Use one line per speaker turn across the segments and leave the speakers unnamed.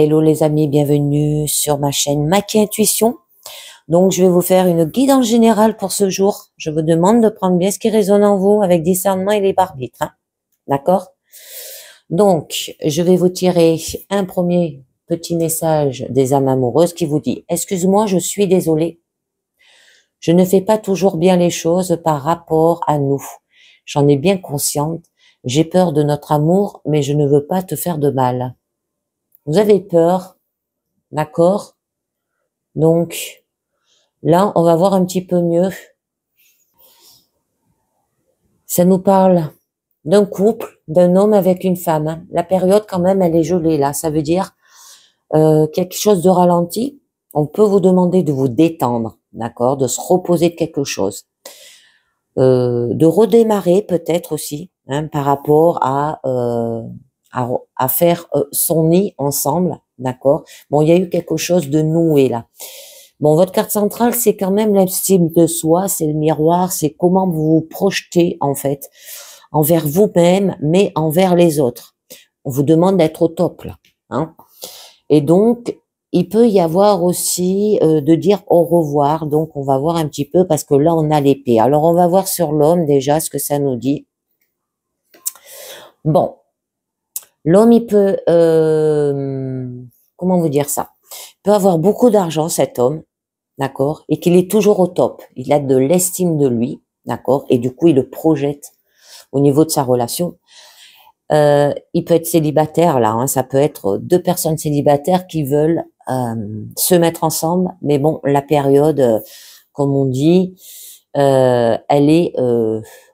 Hello les amis, bienvenue sur ma chaîne Maki Intuition. Donc je vais vous faire une guidance générale pour ce jour. Je vous demande de prendre bien ce qui résonne en vous avec discernement et libre arbitre. Hein. D'accord? Donc je vais vous tirer un premier petit message des âmes amoureuses qui vous dit: excuse-moi, je suis désolée. Je ne fais pas toujours bien les choses par rapport à nous. J'en ai bien consciente. J'ai peur de notre amour, mais je ne veux pas te faire de mal. Vous avez peur, d'accord? Donc, là, on va voir un petit peu mieux. Ça nous parle d'un couple, d'un homme avec une femme. La période, quand même, elle est gelée, là. Ça veut dire quelque chose de ralenti. On peut vous demander de vous détendre, d'accord? De se reposer de quelque chose. De redémarrer, peut-être aussi, hein, par rapport à faire son nid ensemble, d'accord? Bon, il y a eu quelque chose de noué, là. Bon, votre carte centrale, c'est quand même l'estime de soi, c'est le miroir, c'est comment vous vous projetez, en fait, envers vous-même, mais envers les autres. On vous demande d'être au top, là. Hein. Et donc, il peut y avoir aussi de dire au revoir. Donc, on va voir un petit peu, parce que là, on a l'épée. Alors, on va voir sur l'homme, déjà, ce que ça nous dit. Bon. L'homme, il peut... comment vous dire ça? Il peut avoir beaucoup d'argent, cet homme. D'accord, et qu'il est toujours au top. Il a de l'estime de lui, d'accord, et du coup, il le projette au niveau de sa relation. Il peut être célibataire, là, hein, ça peut être deux personnes célibataires qui veulent se mettre ensemble, mais bon, la période, comme on dit, elle est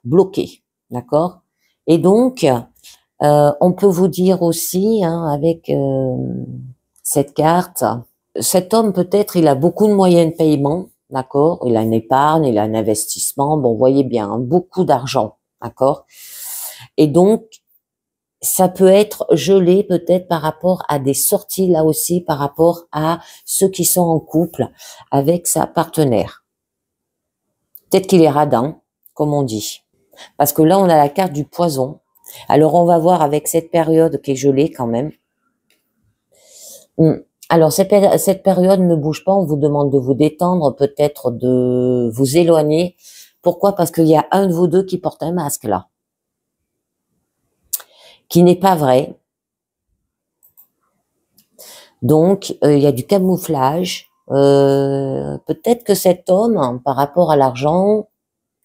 bloquée, d'accord. Et donc, on peut vous dire aussi, hein, avec cette carte, cet homme, peut-être, il a beaucoup de moyens de paiement, d'accord? Il a une épargne, il a un investissement, bon, vous voyez bien, hein, beaucoup d'argent, d'accord? Et donc, ça peut être gelé peut-être par rapport à des sorties, là aussi, par rapport à ceux qui sont en couple avec sa partenaire. Peut-être qu'il est radin, comme on dit. Parce que là, on a la carte du poison. Alors, on va voir avec cette période qui est gelée quand même. Alors, cette période ne bouge pas, on vous demande de vous détendre, peut-être de vous éloigner. Pourquoi? Parce qu'il y a un de vous deux qui porte un masque, là. Qui n'est pas vrai. Donc, il y a du camouflage. Peut-être que cet homme, par rapport à l'argent,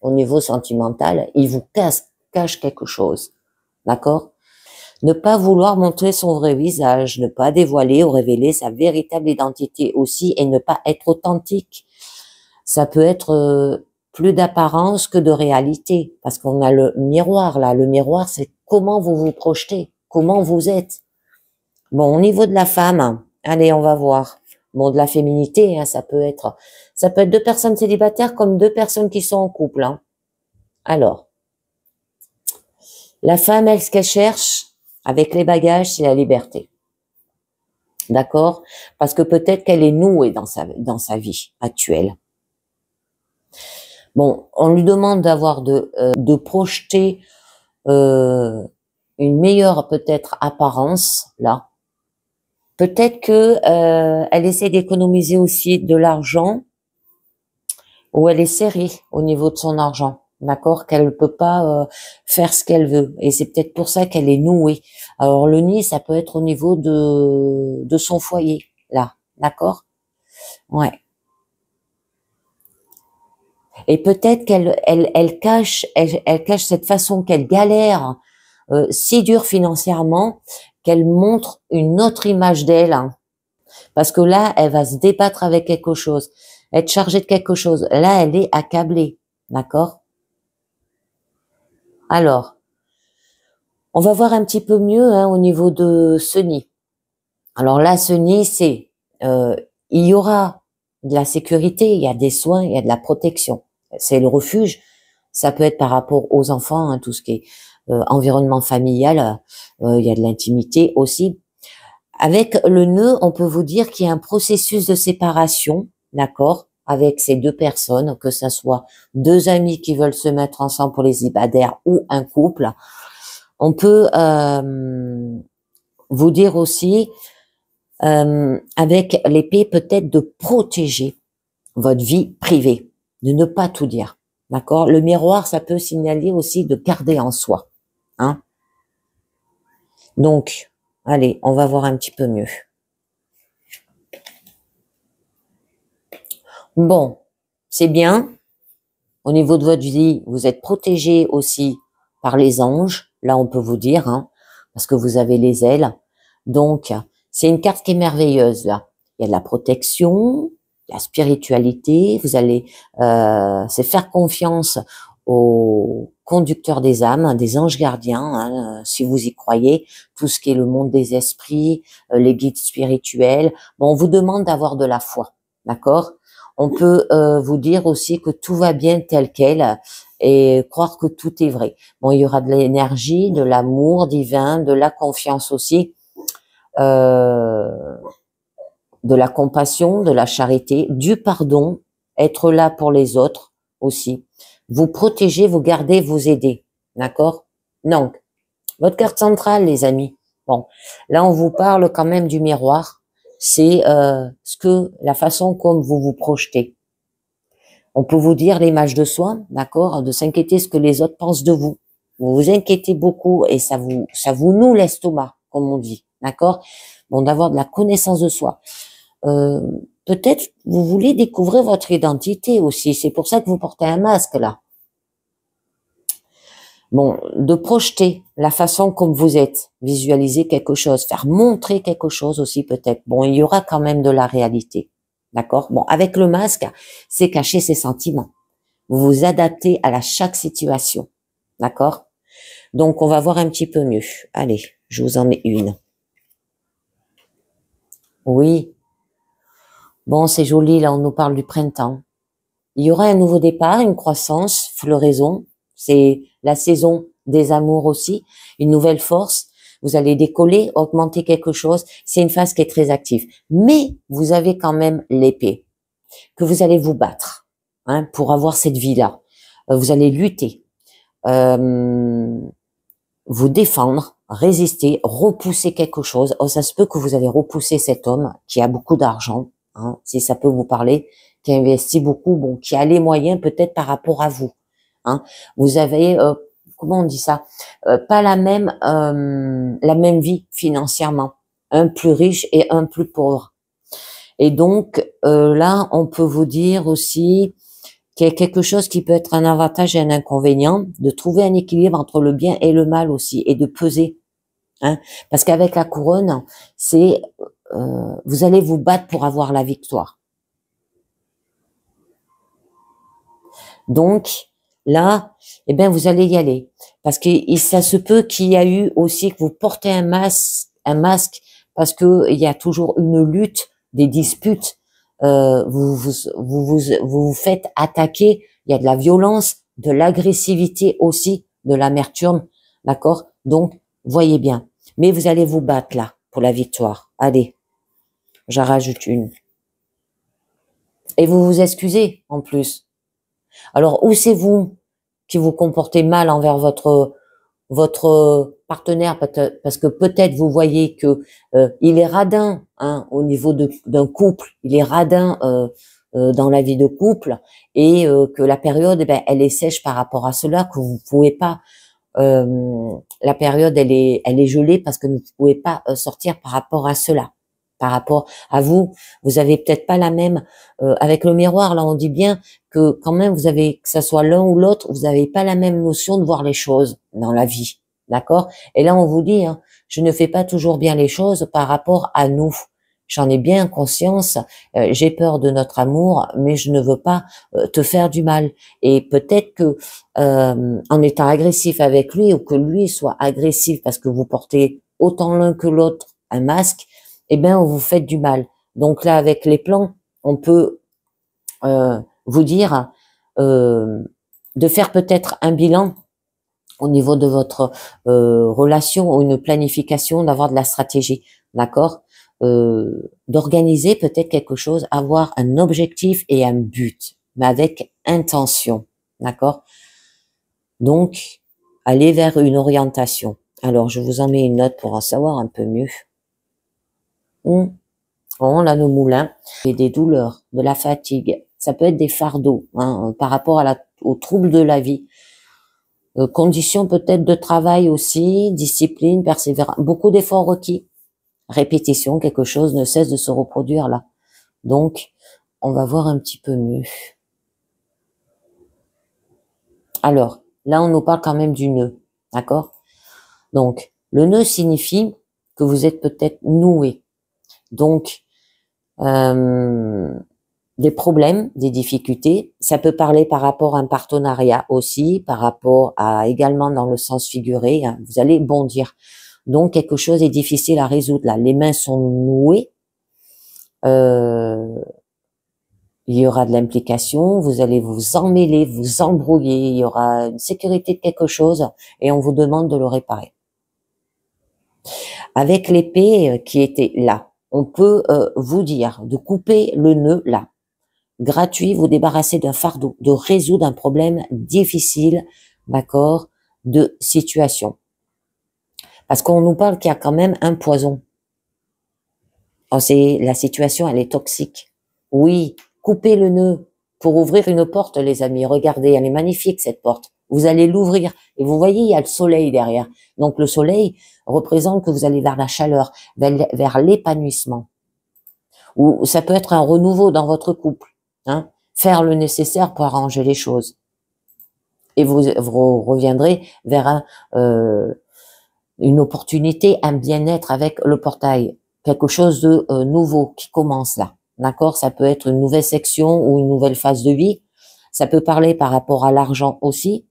au niveau sentimental, il vous cache quelque chose. D'accord? Ne pas vouloir montrer son vrai visage, ne pas dévoiler ou révéler sa véritable identité aussi et ne pas être authentique. Ça peut être plus d'apparence que de réalité parce qu'on a le miroir là. Le miroir, c'est comment vous vous projetez, comment vous êtes. Bon, au niveau de la femme, allez, on va voir. Bon, de la féminité, hein, ça peut être deux personnes célibataires comme deux personnes qui sont en couple. Hein. Alors, la femme, elle, ce qu'elle cherche, avec les bagages, c'est la liberté. D'accord? Parce que peut-être qu'elle est nouée dans sa vie actuelle. Bon, on lui demande d'avoir de projeter une meilleure peut-être apparence, là. Peut-être que elle essaie d'économiser aussi de l'argent ou elle est serrée au niveau de son argent. D'accord, qu'elle ne peut pas faire ce qu'elle veut. Et c'est peut-être pour ça qu'elle est nouée. Alors, le nid, ça peut être au niveau de son foyer, là. D'accord? Ouais. Et peut-être qu'elle cache cette façon qu'elle galère si dur financièrement qu'elle montre une autre image d'elle. Hein. Parce que là, elle va se débattre avec quelque chose. Être chargée de quelque chose. Là, elle est accablée. D'accord? Alors, on va voir un petit peu mieux hein, au niveau de ce nid. Alors là, ce nid, c'est il y aura de la sécurité, il y a des soins, il y a de la protection. C'est le refuge. Ça peut être par rapport aux enfants, hein, tout ce qui est environnement familial. Il y a de l'intimité aussi. Avec le nœud, on peut vous dire qu'il y a un processus de séparation, d'accord, avec ces deux personnes, que ce soit deux amis qui veulent se mettre ensemble pour les ibadères ou un couple. On peut vous dire aussi avec l'épée, peut-être de protéger votre vie privée, de ne pas tout dire. D'accord? Le miroir, ça peut signaler aussi de garder en soi. Hein? Donc, allez, on va voir un petit peu mieux. Bon, c'est bien. Au niveau de votre vie, vous êtes protégé aussi par les anges. Là, on peut vous dire, hein, parce que vous avez les ailes. Donc, c'est une carte qui est merveilleuse, là. Il y a de la protection, la spiritualité. Vous allez, c'est faire confiance aux conducteurs des âmes, des anges gardiens, hein, si vous y croyez. Tout ce qui est le monde des esprits, les guides spirituels. Bon, on vous demande d'avoir de la foi, d'accord? On peut vous dire aussi que tout va bien tel quel et croire que tout est vrai. Bon, il y aura de l'énergie, de l'amour divin, de la confiance aussi, de la compassion, de la charité, du pardon, être là pour les autres aussi. Vous protéger, vous garder, vous aider. D'accord? Donc, votre carte centrale, les amis. Bon, là, on vous parle quand même du miroir. C'est la façon comme vous vous projetez. On peut vous dire l'image de soi, d'accord, de s'inquiéter ce que les autres pensent de vous. Vous vous inquiétez beaucoup et ça vous noue l'estomac, comme on dit, d'accord. Bon, d'avoir de la connaissance de soi. Peut-être vous voulez découvrir votre identité aussi. C'est pour ça que vous portez un masque là. Bon, de projeter la façon comme vous êtes, visualiser quelque chose, faire montrer quelque chose aussi peut-être. Bon, il y aura quand même de la réalité. D'accord? Bon, avec le masque, c'est cacher ses sentiments. Vous vous adaptez à chaque situation. D'accord? Donc, on va voir un petit peu mieux. Allez, je vous en mets une. Oui. Bon, c'est joli, là, on nous parle du printemps. Il y aura un nouveau départ, une croissance, floraison. C'est la saison des amours aussi. Une nouvelle force. Vous allez décoller, augmenter quelque chose. C'est une phase qui est très active. Mais vous avez quand même l'épée. Que vous allez vous battre, hein, pour avoir cette vie-là. Vous allez lutter. Vous défendre, résister, repousser quelque chose. Oh, ça se peut que vous allez repousser cet homme qui a beaucoup d'argent, hein, si ça peut vous parler, qui investit beaucoup, bon, qui a les moyens peut-être par rapport à vous. Hein. Vous avez, comment on dit ça, pas la même vie financièrement, un plus riche et un plus pauvre. Et donc là, on peut vous dire aussi qu'il y a quelque chose qui peut être un avantage et un inconvénient, de trouver un équilibre entre le bien et le mal aussi, et de peser. Hein, parce qu'avec la couronne, c'est vous allez vous battre pour avoir la victoire. Donc là, eh bien, vous allez y aller, parce que ça se peut qu'il y a eu aussi que vous portez un masque, parce que il y a toujours une lutte, des disputes. Vous faites attaquer, il y a de la violence, de l'agressivité aussi, de l'amertume, d'accord? Donc, voyez bien. Mais vous allez vous battre là, pour la victoire. Allez, j'en rajoute une. Et vous vous excusez, en plus. Alors, ou c'est vous qui vous comportez mal envers votre partenaire, parce que peut-être vous voyez que il est radin, hein, au niveau d'un couple, il est radin dans la vie de couple, et que la période, eh ben, elle est sèche par rapport à cela, que vous pouvez pas, la période, elle est gelée parce que vous ne pouvez pas sortir par rapport à cela. Par rapport à vous, vous avez peut-être pas la même, avec le miroir, là on dit bien que quand même vous avez, que ça soit l'un ou l'autre, vous n'avez pas la même notion de voir les choses dans la vie, d'accord? Et là on vous dit, hein, je ne fais pas toujours bien les choses par rapport à nous. J'en ai bien conscience, j'ai peur de notre amour, mais je ne veux pas te faire du mal. Et peut-être que en étant agressif avec lui, ou que lui soit agressif parce que vous portez autant l'un que l'autre un masque, eh bien, vous faites du mal. Donc là, avec les plans, on peut vous dire de faire peut-être un bilan au niveau de votre relation, ou une planification, d'avoir de la stratégie, d'accord, d'organiser peut-être quelque chose, avoir un objectif et un but, mais avec intention, d'accord. Donc, aller vers une orientation. Alors, je vous en mets une note pour en savoir un peu mieux. On a nos moulins et des douleurs, de la fatigue. Ça peut être des fardeaux hein, par rapport à aux troubles de la vie. Conditions peut-être de travail aussi, discipline, persévérance, beaucoup d'efforts requis. Répétition, quelque chose ne cesse de se reproduire là. Donc, on va voir un petit peu mieux. Alors, là, on nous parle quand même du nœud, d'accord? Donc, le nœud signifie que vous êtes peut-être noué. Donc, des problèmes, des difficultés. Ça peut parler par rapport à un partenariat aussi, par rapport à également dans le sens figuré. Hein, vous allez bondir. Donc, quelque chose est difficile à résoudre là. Les mains sont nouées. Il y aura de l'implication. Vous allez vous emmêler, vous embrouiller. Il y aura une sécurité de quelque chose et on vous demande de le réparer. Avec l'épée qui était là, on peut vous dire de couper le nœud là. Gratuit, vous débarrasser d'un fardeau, de résoudre un problème difficile, d'accord, de situation. Parce qu'on nous parle qu'il y a quand même un poison. Oh, la situation, elle est toxique. Oui, coupez le nœud pour ouvrir une porte, les amis. Regardez, elle est magnifique, cette porte. Vous allez l'ouvrir et vous voyez, il y a le soleil derrière. Donc, le soleil représente que vous allez vers la chaleur, vers l'épanouissement. Ou ça peut être un renouveau dans votre couple. Hein, faire le nécessaire pour arranger les choses. Et vous reviendrez vers une opportunité, un bien-être avec le portail. Quelque chose de nouveau qui commence là. D'accord? Ça peut être une nouvelle section ou une nouvelle phase de vie. Ça peut parler par rapport à l'argent aussi.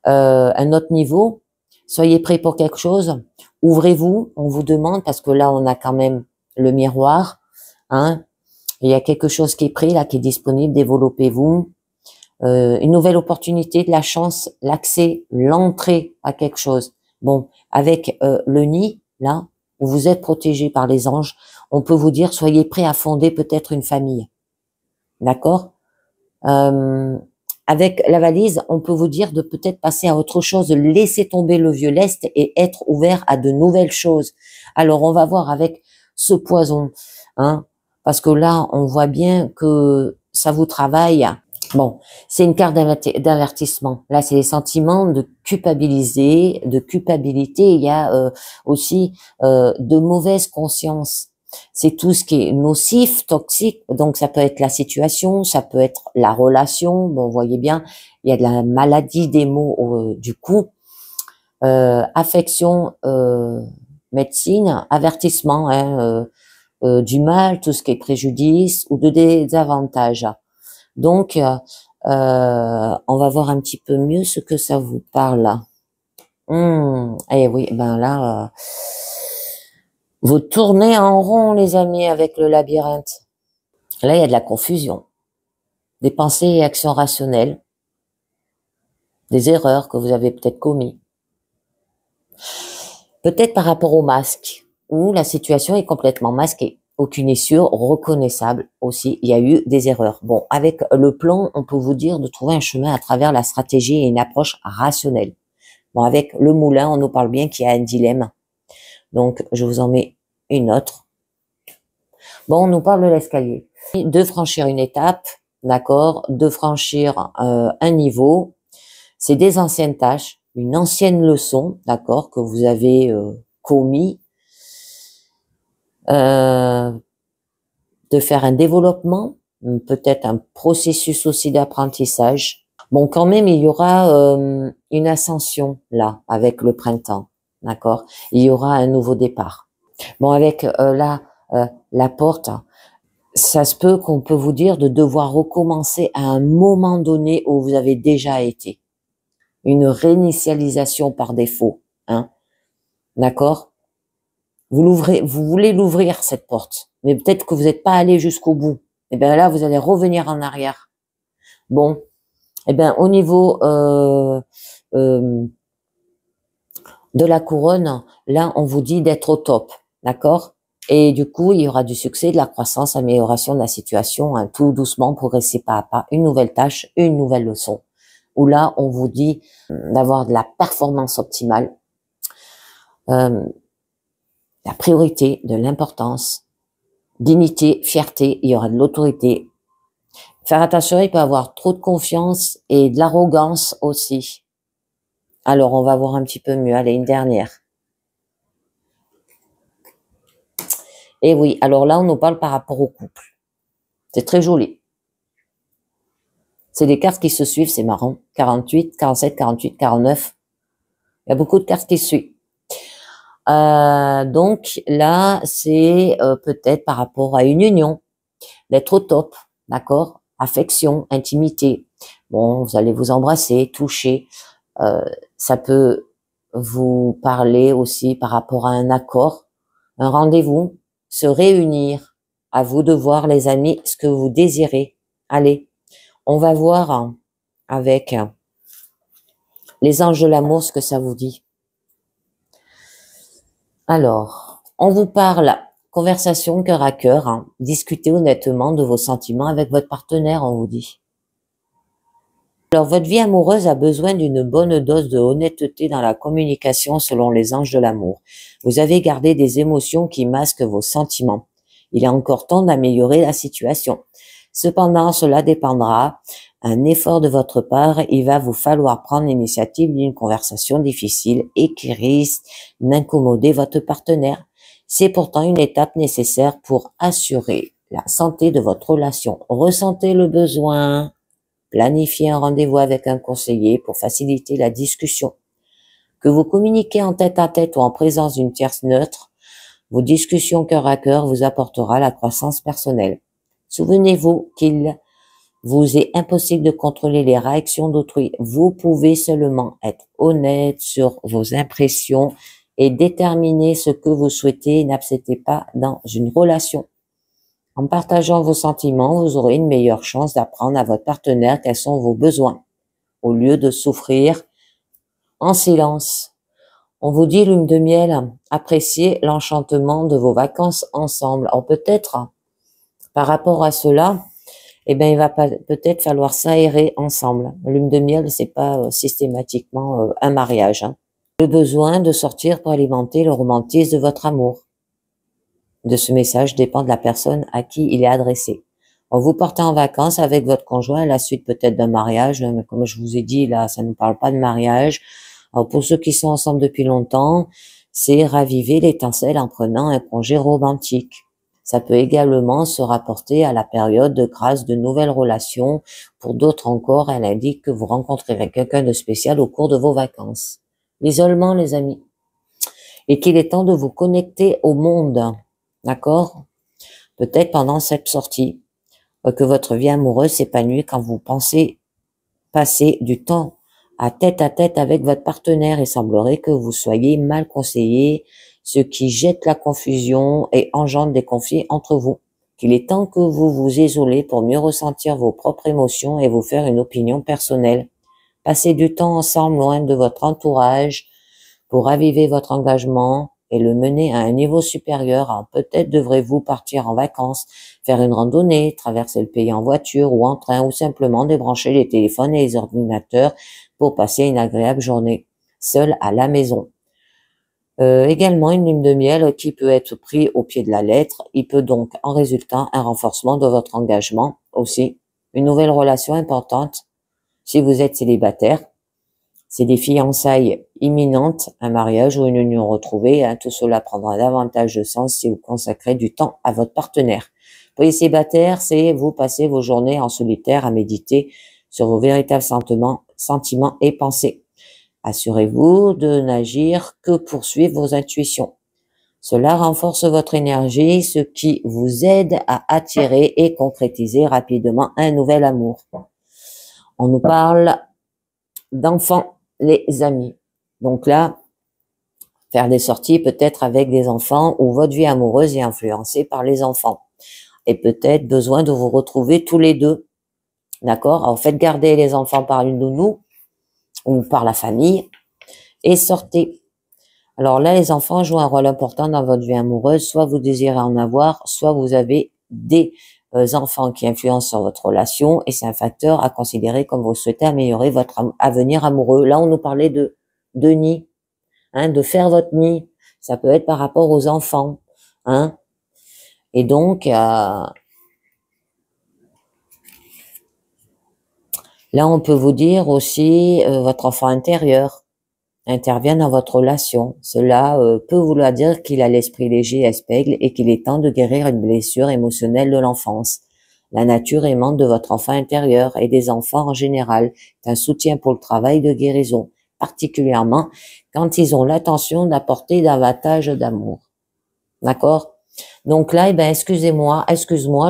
Un autre niveau. Soyez prêts pour quelque chose. Ouvrez-vous, on vous demande, parce que là, on a quand même le miroir. Hein? Il y a quelque chose qui est prêt, là, qui est disponible. Développez-vous. Une nouvelle opportunité, de la chance, l'accès, l'entrée à quelque chose. Bon, avec le nid, là, où vous êtes protégé par les anges, on peut vous dire, soyez prêts à fonder peut-être une famille. D'accord? Avec la valise, on peut vous dire de peut-être passer à autre chose, de laisser tomber le vieux lest et être ouvert à de nouvelles choses. Alors, on va voir avec ce poison, hein, parce que là, on voit bien que ça vous travaille. Bon, c'est une carte d'avertissement. Là, c'est les sentiments de culpabilité. Il y a aussi de mauvaise conscience. C'est tout ce qui est nocif, toxique. Donc, ça peut être la situation, ça peut être la relation. Bon, vous voyez bien, il y a de la maladie des mots du coup. Affection, médecine, avertissement, hein, du mal, tout ce qui est préjudice ou de désavantage. Donc, on va voir un petit peu mieux ce que ça vous parle. Eh oui, ben là, vous tournez en rond, les amis, avec le labyrinthe. Là, il y a de la confusion, des pensées et actions rationnelles, des erreurs que vous avez peut-être commises. Peut-être par rapport au masque, où la situation est complètement masquée. Aucune issue reconnaissable aussi. Il y a eu des erreurs. Bon, avec le plan, on peut vous dire de trouver un chemin à travers la stratégie et une approche rationnelle. Bon, avec le moulin, on nous parle bien qu'il y a un dilemme. Donc, je vous en mets une autre. Bon, on nous parle de l'escalier. De franchir une étape, d'accord, de franchir un niveau. C'est des anciennes tâches, une ancienne leçon, d'accord, que vous avez commis. De faire un développement, peut-être un processus aussi d'apprentissage. Bon, quand même, il y aura une ascension là, avec le printemps, d'accord? Il y aura un nouveau départ. Bon, avec la porte, ça se peut qu'on peut vous dire de devoir recommencer à un moment donné où vous avez déjà été. Une réinitialisation par défaut, hein? D'accord? Vous voulez l'ouvrir, cette porte, mais peut-être que vous n'êtes pas allé jusqu'au bout. Et bien là, vous allez revenir en arrière. Bon, et bien au niveau de la couronne, là, on vous dit d'être au top, d'accord? Et du coup, il y aura du succès, de la croissance, amélioration de la situation, hein, tout doucement, progresser pas à pas, une nouvelle tâche, une nouvelle leçon. Où là, on vous dit d'avoir de la performance optimale. La priorité, de l'importance, dignité, fierté, il y aura de l'autorité. Faire attention, il peut y avoir trop de confiance et de l'arrogance aussi. Alors, on va voir un petit peu mieux. Allez, une dernière. Et oui, alors là, on nous parle par rapport au couple. C'est très joli. C'est des cartes qui se suivent, c'est marrant. 48, 47, 48, 49. Il y a beaucoup de cartes qui se suivent. Donc là, c'est peut-être par rapport à une union, d'être au top, d'accord? Affection, intimité. Bon, vous allez vous embrasser, toucher. Ça peut vous parler aussi par rapport à un accord, un rendez-vous, se réunir. À vous de voir, les amis, ce que vous désirez. Allez, on va voir avec les anges de l'amour ce que ça vous dit. Alors, on vous parle conversation cœur à cœur, discutez honnêtement de vos sentiments avec votre partenaire, on vous dit. Alors, votre vie amoureuse a besoin d'une bonne dose de honnêteté dans la communication selon les anges de l'amour. Vous avez gardé des émotions qui masquent vos sentiments. Il est encore temps d'améliorer la situation. Cependant, cela dépendra un effort de votre part. Il va vous falloir prendre l'initiative d'une conversation difficile et qui risque d'incommoder votre partenaire. C'est pourtant une étape nécessaire pour assurer la santé de votre relation. Ressentez le besoin. Planifiez un rendez-vous avec un conseiller pour faciliter la discussion. Que vous communiquez en tête-à-tête ou en présence d'une tierce neutre, vos discussions cœur à cœur vous apportera la croissance personnelle. Souvenez-vous qu'il vous est impossible de contrôler les réactions d'autrui. Vous pouvez seulement être honnête sur vos impressions et déterminer ce que vous souhaitez et n'acceptez pas dans une relation. En partageant vos sentiments, vous aurez une meilleure chance d'apprendre à votre partenaire quels sont vos besoins, au lieu de souffrir en silence. On vous dit, lune de miel, appréciez l'enchantement de vos vacances ensemble. Alors peut-être, par rapport à cela, eh ben, il va peut-être falloir s'aérer ensemble. Lune de miel, c'est pas systématiquement un mariage. Le besoin de sortir pour alimenter le romantisme de votre amour. De ce message dépend de la personne à qui il est adressé. Vous partez en vacances avec votre conjoint à la suite peut-être d'un mariage, mais comme je vous ai dit, là, ça ne parle pas de mariage. Alors, pour ceux qui sont ensemble depuis longtemps, c'est raviver l'étincelle en prenant un congé romantique. Ça peut également se rapporter à la période de grâce de nouvelles relations. Pour d'autres encore, elle indique que vous rencontrerez quelqu'un de spécial au cours de vos vacances. L'isolement, les amis. Et qu'il est temps de vous connecter au monde. D'accord? Peut-être pendant cette sortie, que votre vie amoureuse s'épanouit quand vous pensez passer du temps à tête avec votre partenaire. Il semblerait que vous soyez mal conseillé, ce qui jette la confusion et engendre des conflits entre vous. Qu'il est temps que vous vous isolez pour mieux ressentir vos propres émotions et vous faire une opinion personnelle. Passez du temps ensemble loin de votre entourage pour raviver votre engagement et le mener à un niveau supérieur. Peut-être devrez-vous partir en vacances, faire une randonnée, traverser le pays en voiture ou en train, ou simplement débrancher les téléphones et les ordinateurs pour passer une agréable journée, seul à la maison. Également une lune de miel qui peut être pris au pied de la lettre. Il peut donc en résultant un renforcement de votre engagement aussi. Une nouvelle relation importante si vous êtes célibataire. C'est des fiançailles imminentes, un mariage ou une union retrouvée. Tout cela prendra davantage de sens si vous consacrez du temps à votre partenaire. Pour les célibataires, c'est vous passez vos journées en solitaire à méditer sur vos véritables sentiments et pensées. Assurez-vous de n'agir que pour suivre vos intuitions. Cela renforce votre énergie, ce qui vous aide à attirer et concrétiser rapidement un nouvel amour. On nous parle d'enfants, les amis. Donc là, faire des sorties peut-être avec des enfants ou votre vie amoureuse est influencée par les enfants. Et peut-être besoin de vous retrouver tous les deux. D'accord? Alors faites garder les enfants par une nounou ou par la famille et sortez. Alors là, les enfants jouent un rôle important dans votre vie amoureuse. Soit vous désirez en avoir, soit vous avez des enfants qui influencent sur votre relation et c'est un facteur à considérer comme vous souhaitez améliorer votre avenir amoureux. Là, on nous parlait de nid, de faire votre nid. Ça peut être par rapport aux enfants, Et donc, là, on peut vous dire aussi, votre enfant intérieur intervient dans votre relation. Cela peut vouloir dire qu'il a l'esprit léger, espègle, et qu'il est temps de guérir une blessure émotionnelle de l'enfance. La nature aimante de votre enfant intérieur et des enfants en général est un soutien pour le travail de guérison, particulièrement quand ils ont l'intention d'apporter davantage d'amour. D'accord? Donc là, eh ben, excuse-moi,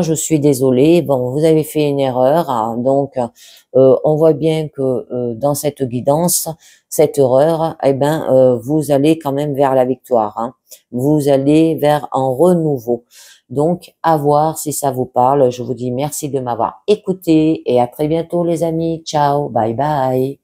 je suis désolée. Bon, vous avez fait une erreur, hein. Donc, on voit bien que dans cette guidance, cette erreur, eh ben, vous allez quand même vers la victoire, hein. Vous allez vers un renouveau. Donc, à voir si ça vous parle. Je vous dis merci de m'avoir écouté et à très bientôt, les amis. Ciao, bye bye.